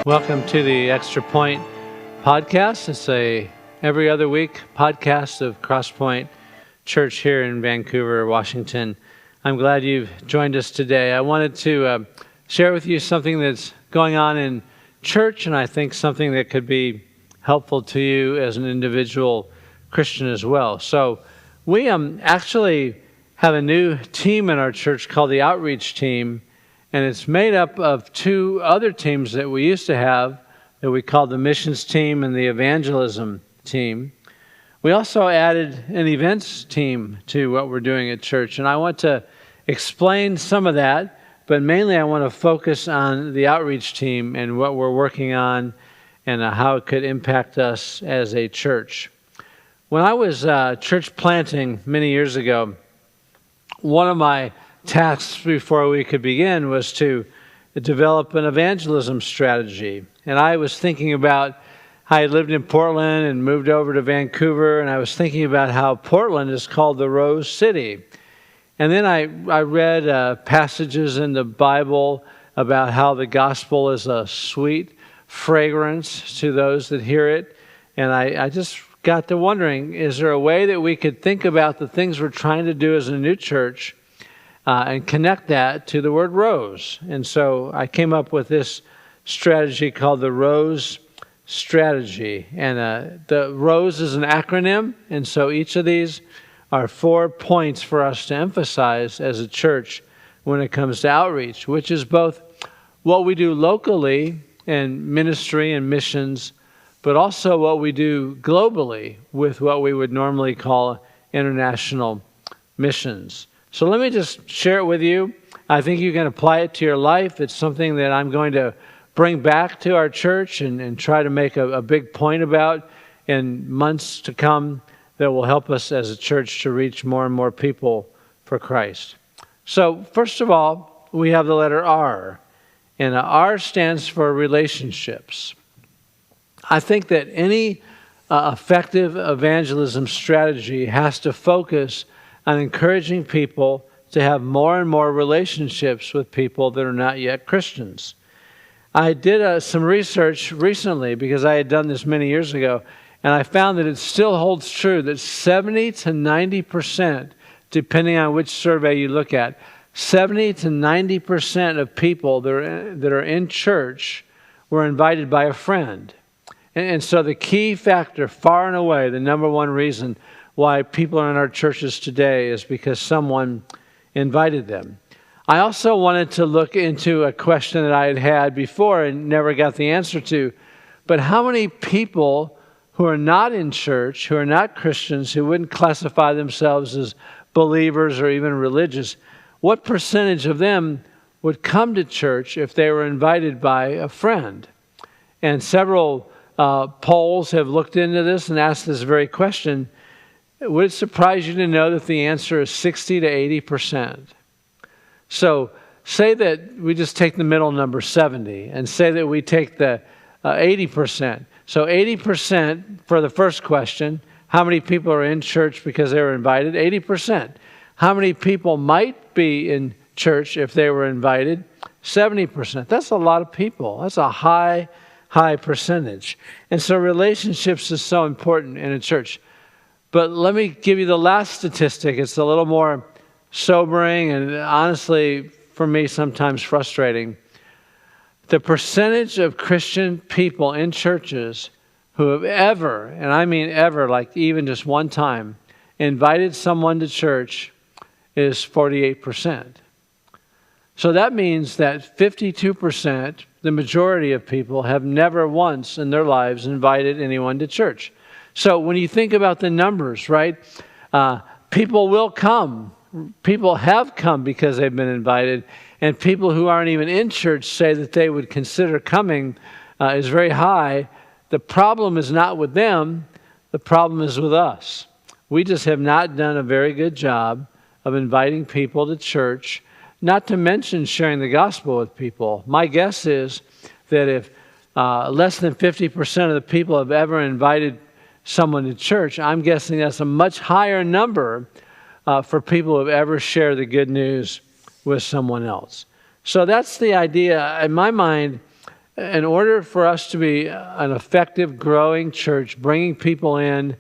Welcome to the Extra Point podcast. It's a every other week podcast of Cross Point Church here in Vancouver, Washington. I'm glad you've joined us today. I wanted to share with you something that's going on in church, and I think something that could be helpful to you as an individual Christian as well. So we actually have a new team in our church called the Outreach Team, and it's made up of two other teams that we used to have that we called the Missions Team and the Evangelism Team. We also added an events team to what we're doing at church, and I want to explain some of that, but mainly I want to focus on the Outreach Team and what we're working on and how it could impact us as a church. When I was church planting many years ago, one of my tasks before we could begin was to develop an evangelism strategy. And I was thinking about how I lived in Portland and moved over to Vancouver, and I was thinking about how Portland is called the Rose City. And then I read passages in the Bible about how the gospel is a sweet fragrance to those that hear it. And I just got to wondering, is there a way that we could think about the things we're trying to do as a new church and connect that to the word rose? And so I came up with this strategy called the R.O.S.E Strategy. And the ROSE is an acronym, and so each of these are 4 points for us to emphasize as a church when it comes to outreach, which is both what we do locally in ministry and missions, but also what we do globally with what we would normally call international missions. So let me just share it with you. I think you can apply it to your life. It's something that I'm going to bring back to our church and try to make a big point about in months to come that will help us as a church to reach more and more people for Christ. So first of all, we have the letter R, and R stands for relationships. I think that any effective evangelism strategy has to focus on encouraging people to have more and more relationships with people that are not yet Christians. I did some research recently because I had done this many years ago, and I found that it still holds true that 70 to 90%, depending on which survey you look at, 70 to 90% of people that are in church were invited by a friend. And so the key factor, far and away, the number one reason why people are in our churches today is because someone invited them. I also wanted to look into a question that I had had before and never got the answer to, but how many people who are not in church, who are not Christians, who wouldn't classify themselves as believers or even religious, what percentage of them would come to church if they were invited by a friend? And several polls have looked into this and asked this very question. Would it surprise you to know that the answer is 60 to 80%? So say that we just take the middle number, 70, and say that we take the 80%. So 80% for the first question, how many people are in church because they were invited? 80%. How many people might be in church if they were invited? 70%. That's a lot of people. That's a high percentage. And so relationships is so important in a church. But let me give you the last statistic. It's a little more sobering and honestly, for me, sometimes frustrating. The percentage of Christian people in churches who have ever, and I mean ever, like even just one time, invited someone to church is 48%. So that means that 52%, the majority of people, have never once in their lives invited anyone to church. So when you think about the numbers, right, people will come. People have come because they've been invited, and people who aren't even in church say that they would consider coming is very high. The problem is not with them. The problem is with us. We just have not done a very good job of inviting people to church, not to mention sharing the gospel with people. My guess is that if less than 50% of the people have ever invited someone to church, I'm guessing that's a much higher number for people who have ever shared the good news with someone else. So that's the idea. In my mind, in order for us to be an effective, growing church, bringing people in,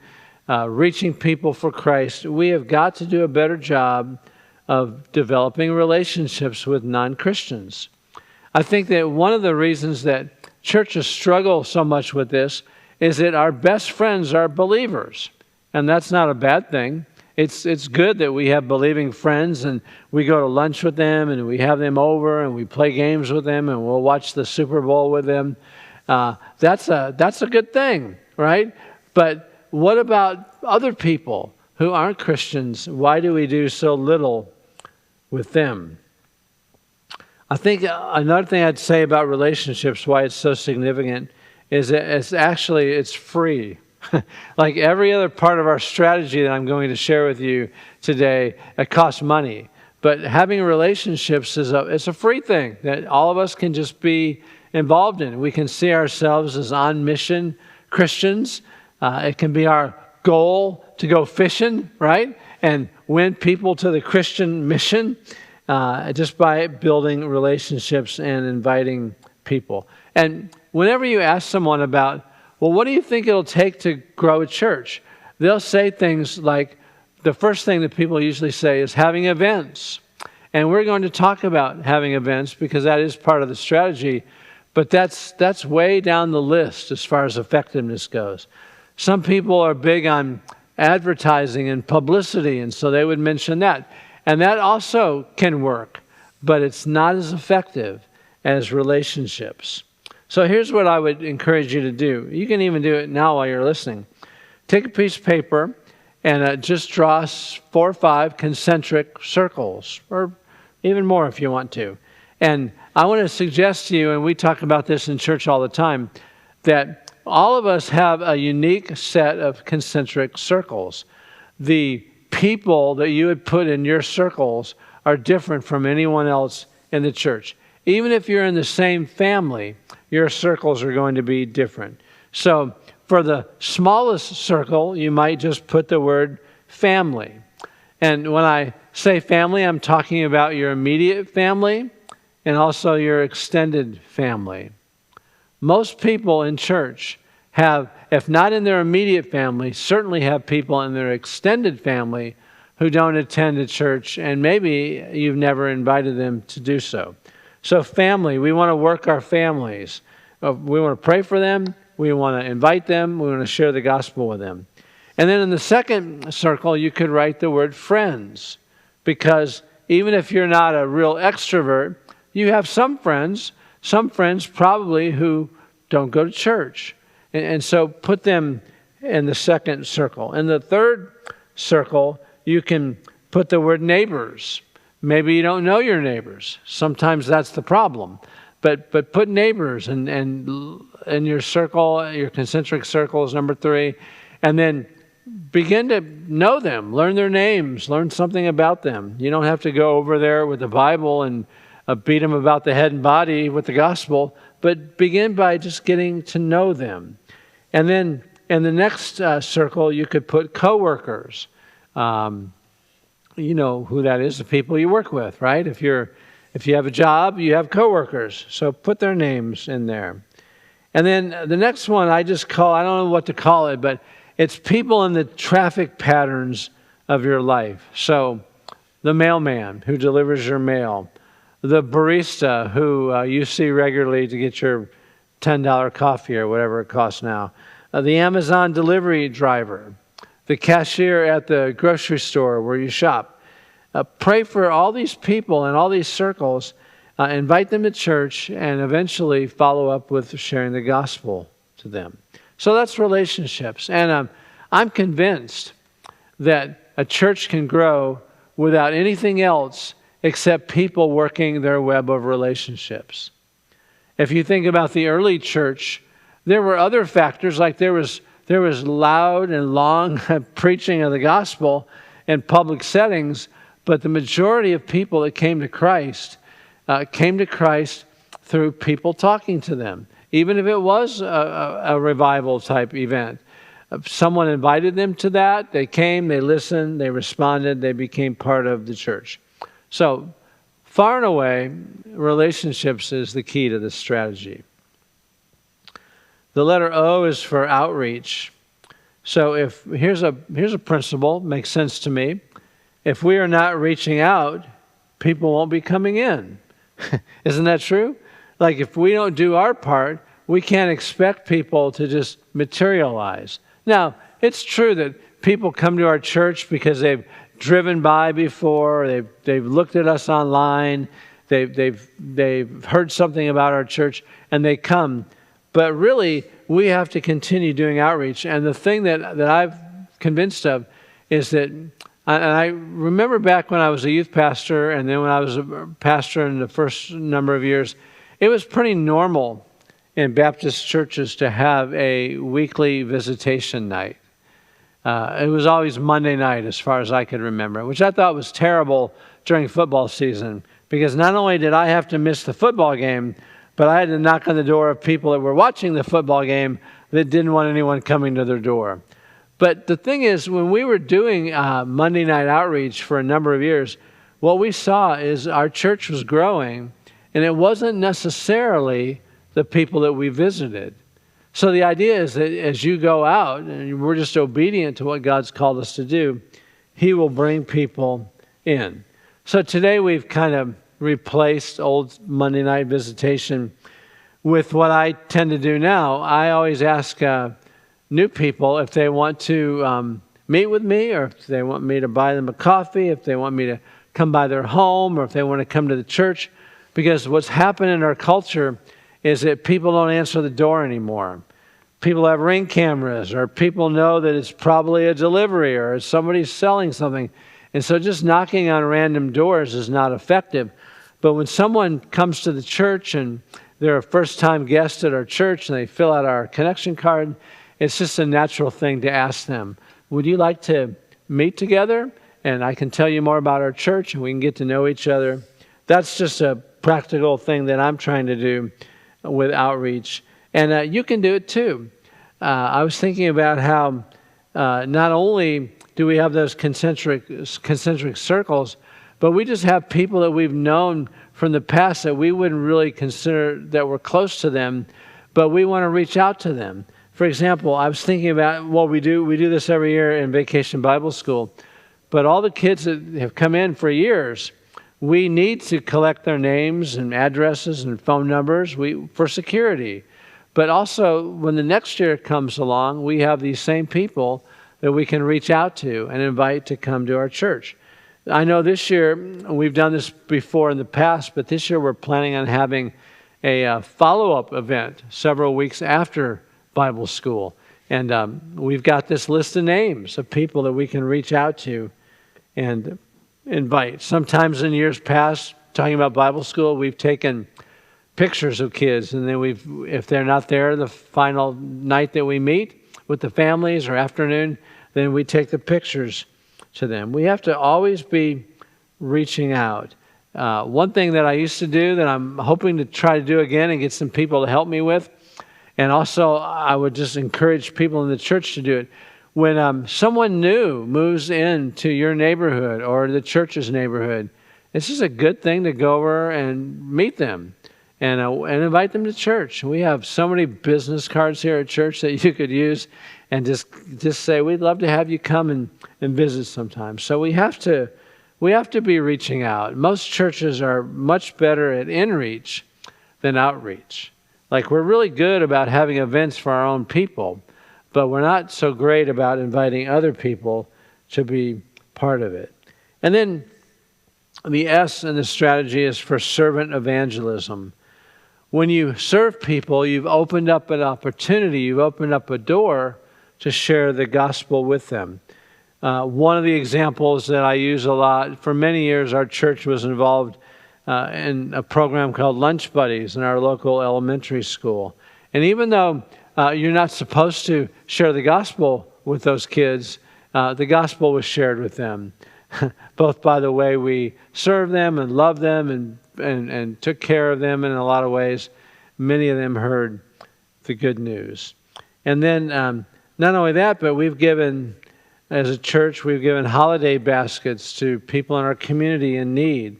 reaching people for Christ, we have got to do a better job of developing relationships with non-Christians. I think that one of the reasons that churches struggle so much with this is that our best friends are believers. And that's not a bad thing. It's good that we have believing friends and we go to lunch with them and we have them over and we play games with them and we'll watch the Super Bowl with them. That's a good thing, right? But what about other people who aren't Christians? Why do we do so little with them? I think another thing I'd say about relationships, why it's so significant, is that it's free. Like every other part of our strategy that I'm going to share with you today, it costs money. But having relationships it's a free thing that all of us can just be involved in. We can see ourselves as on mission Christians. It can be our goal to go fishing, right? And win people to the Christian mission just by building relationships and inviting people. And whenever you ask someone about, well, what do you think it'll take to grow a church? They'll say things like, the first thing that people usually say is having events. And we're going to talk about having events because that is part of the strategy. But that's way down the list as far as effectiveness goes. Some people are big on advertising and publicity, and so they would mention that. And that also can work, but it's not as effective as relationships. So here's what I would encourage you to do. You can even do it now while you're listening. Take a piece of paper and just draw 4 or 5 concentric circles, or even more if you want to. And I want to suggest to you, and we talk about this in church all the time, that all of us have a unique set of concentric circles. The people that you would put in your circles are different from anyone else in the church. Even if you're in the same family, your circles are going to be different. So for the smallest circle, you might just put the word family. And when I say family, I'm talking about your immediate family and also your extended family. Most people in church have, if not in their immediate family, certainly have people in their extended family who don't attend a church, and maybe you've never invited them to do so. So family, we want to work our families. We want to pray for them. We want to invite them. We want to share the gospel with them. And then in the second circle, you could write the word friends, because even if you're not a real extrovert, you have some friends probably who don't go to church. And so put them in the second circle. In the third circle, you can put the word neighbors. Maybe you don't know your neighbors. Sometimes that's the problem. But put neighbors and in your circle, your concentric circle is number 3. And then begin to know them, learn their names, learn something about them. You don't have to go over there with the Bible and beat them about the head and body with the gospel, but begin by just getting to know them. And then in the next circle, you could put coworkers. You know who that is, the people you work with, right? If you have a job, you have coworkers. So put their names in there. And then the next one I don't know what to call it, but it's people in the traffic patterns of your life. So the mailman who delivers your mail, the barista who you see regularly to get your $10 coffee or whatever it costs now, the Amazon delivery driver, the cashier at the grocery store where you shop. Pray for all these people in all these circles, invite them to church, and eventually follow up with sharing the gospel to them. So that's relationships. And I'm convinced that a church can grow without anything else except people working their web of relationships. If you think about the early church, there were other factors, like there was loud and long preaching of the gospel in public settings, but the majority of people that came to Christ through people talking to them. Even if it was a revival type event. Someone invited them to that, they came, they listened, they responded, they became part of the church. So far and away, relationships is the key to this strategy. The letter O is for outreach. So if here's a principle, makes sense to me. If we are not reaching out, people won't be coming in. Isn't that true? Like if we don't do our part, we can't expect people to just materialize. Now, it's true that people come to our church because they've driven by before, they've looked at us online, they've heard something about our church, and they come. But really, we have to continue doing outreach. And the thing that I've convinced of is that, and I remember back when I was a youth pastor, and then when I was a pastor in the first number of years, it was pretty normal in Baptist churches to have a weekly visitation night. It was always Monday night, as far as I could remember, which I thought was terrible during football season, because not only did I have to miss the football game, but I had to knock on the door of people that were watching the football game that didn't want anyone coming to their door. But the thing is, when we were doing Monday night outreach for a number of years, what we saw is our church was growing, and it wasn't necessarily the people that we visited. So the idea is that as you go out, and we're just obedient to what God's called us to do, He will bring people in. So today we've kind of replaced old Monday night visitation with what I tend to do now. I always ask new people if they want to meet with me, or if they want me to buy them a coffee, if they want me to come by their home, or if they want to come to the church. Because what's happened in our culture is that people don't answer the door anymore. People have Ring cameras, or people know that it's probably a delivery, or somebody's selling something. And so just knocking on random doors is not effective. But when someone comes to the church and they're a first-time guest at our church and they fill out our connection card, it's just a natural thing to ask them, would you like to meet together? And I can tell you more about our church and we can get to know each other. That's just a practical thing that I'm trying to do with outreach. And you can do it too. I was thinking about how not only do we have those concentric circles, but we just have people that we've known from the past that we wouldn't really consider that we're close to them, but we want to reach out to them. For example, I was thinking about, well, we do this every year in Vacation Bible School, but all the kids that have come in for years, we need to collect their names and addresses and phone numbers for security. But also, when the next year comes along, we have these same people that we can reach out to and invite to come to our church. I know this year, we've done this before in the past, but this year we're planning on having a follow-up event several weeks after Bible school. And we've got this list of names of people that we can reach out to and invite. Sometimes in years past, talking about Bible school, we've taken pictures of kids, and then if they're not there the final night that we meet with the families or afternoon, then we take the pictures to them. We have to always be reaching out. One thing that I used to do that I'm hoping to try to do again and get some people to help me with, and also I would just encourage people in the church to do it. When someone new moves into your neighborhood or the church's neighborhood, it's just a good thing to go over and meet them and invite them to church. We have so many business cards here at church that you could use and just say, we'd love to have you come and visit sometime. So we have to be reaching out. Most churches are much better at in-reach than outreach. Like, we're really good about having events for our own people, but we're not so great about inviting other people to be part of it. And then the S in the strategy is for servant evangelism. When you serve people, you've opened up an opportunity, you've opened up a door to share the gospel with them. One of the examples that I use a lot, for many years our church was involved in a program called Lunch Buddies in our local elementary school. And even though you're not supposed to share the gospel with those kids, the gospel was shared with them, both by the way we served them and loved them and took care of them in a lot of ways. Many of them heard the good news. And then not only that, but as a church, we've given holiday baskets to people in our community in need.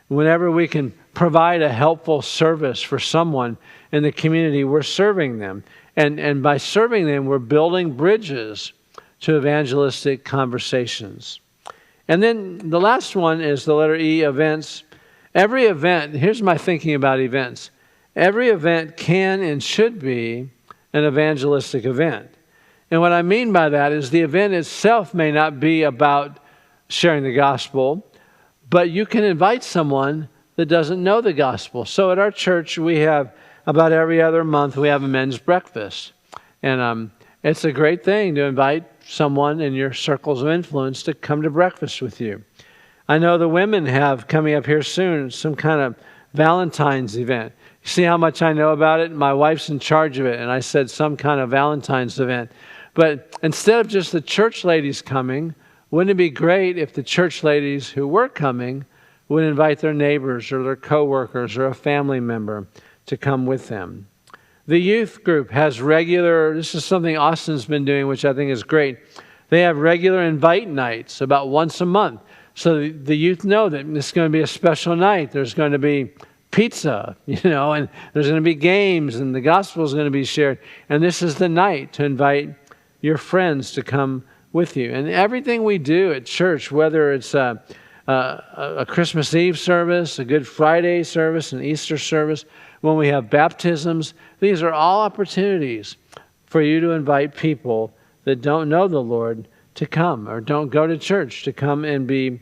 Whenever we can provide a helpful service for someone in the community, we're serving them. And by serving them, we're building bridges to evangelistic conversations. And then the last one is the letter E, events. Every event, here's my thinking about events. Every event can and should be an evangelistic event. And what I mean by that is the event itself may not be about sharing the gospel, but you can invite someone that doesn't know the gospel. So at our church, we have about every other month, we have a men's breakfast. And it's a great thing to invite someone in your circles of influence to come to breakfast with you. I know the women have coming up here soon some kind of Valentine's event. You see how much I know about it? My wife's in charge of it, and I said some kind of Valentine's event. But instead of just the church ladies coming, wouldn't it be great if the church ladies who were coming would invite their neighbors or their coworkers or a family member to come with them? The youth group has this is something Austin's been doing, which I think is great. They have regular invite nights about once a month. So the youth know that this is going to be a special night. There's going to be pizza, and there's going to be games, and the gospel is going to be shared. And this is the night to invite your friends to come with you. And everything we do at church, whether it's a Christmas Eve service, a Good Friday service, an Easter service, when we have baptisms, these are all opportunities for you to invite people that don't know the Lord to come or don't go to church to come and be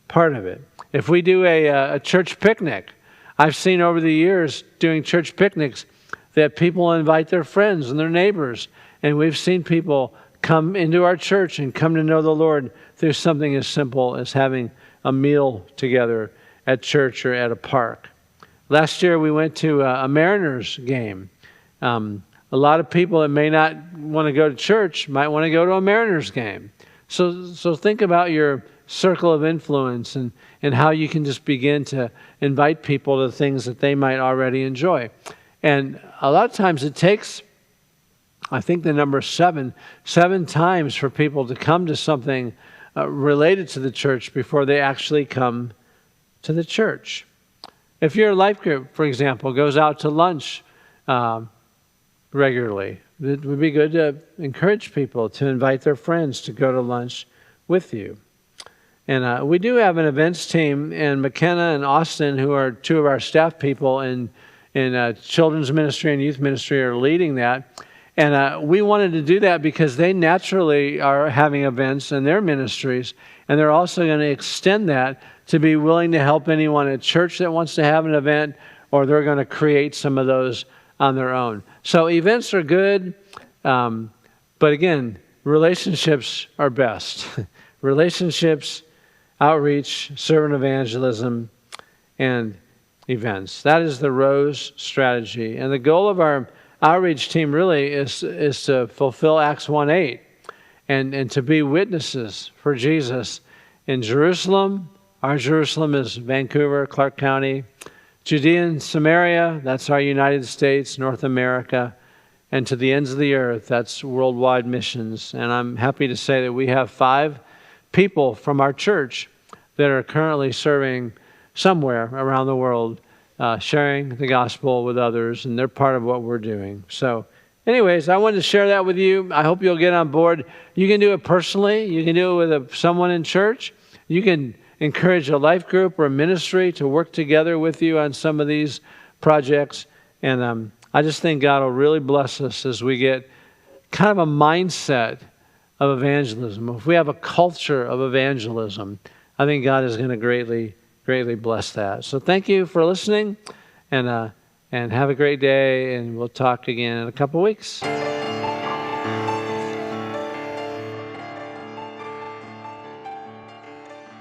part of it. If we do a church picnic, I've seen over the years doing church picnics that people invite their friends and their neighbors, and we've seen people come into our church and come to know the Lord through something as simple as having a meal together at church or at a park. Last year we went to a Mariners game. A lot of people that may not want to go to church might want to go to a Mariners game. So think about your circle of influence and how you can just begin to invite people to things that they might already enjoy. And a lot of times it takes, I think the number 7 times for people to come to something related to the church before they actually come to the church. If your life group, for example, goes out to lunch regularly, it would be good to encourage people to invite their friends to go to lunch with you. And we do have an events team, and McKenna and Austin, who are two of our staff people in children's ministry and youth ministry, are leading that. And we wanted to do that because they naturally are having events in their ministries, and they're also going to extend that to be willing to help anyone at church that wants to have an event, or they're going to create some of those on their own. So events are good, but again, relationships are best. Relationships, outreach, servant evangelism, and events. That is the R.O.S.E strategy. And the goal of our outreach team really is to fulfill Acts 1:8 and to be witnesses for Jesus in Jerusalem. Our Jerusalem is Vancouver, Clark County. Judea and Samaria, that's our United States, North America. And to the ends of the earth, that's worldwide missions. And I'm happy to say that we have 5 people from our church that are currently serving somewhere around the world, sharing the gospel with others, and they're part of what we're doing. So anyways, I wanted to share that with you. I hope you'll get on board. You can do it personally. You can do it with someone in church. You can encourage a life group or a ministry to work together with you on some of these projects. And I just think God will really bless us as we get kind of a mindset of evangelism. If we have a culture of evangelism, I think God is going to greatly, greatly bless that. So thank you for listening, and have a great day, and we'll talk again in a couple weeks.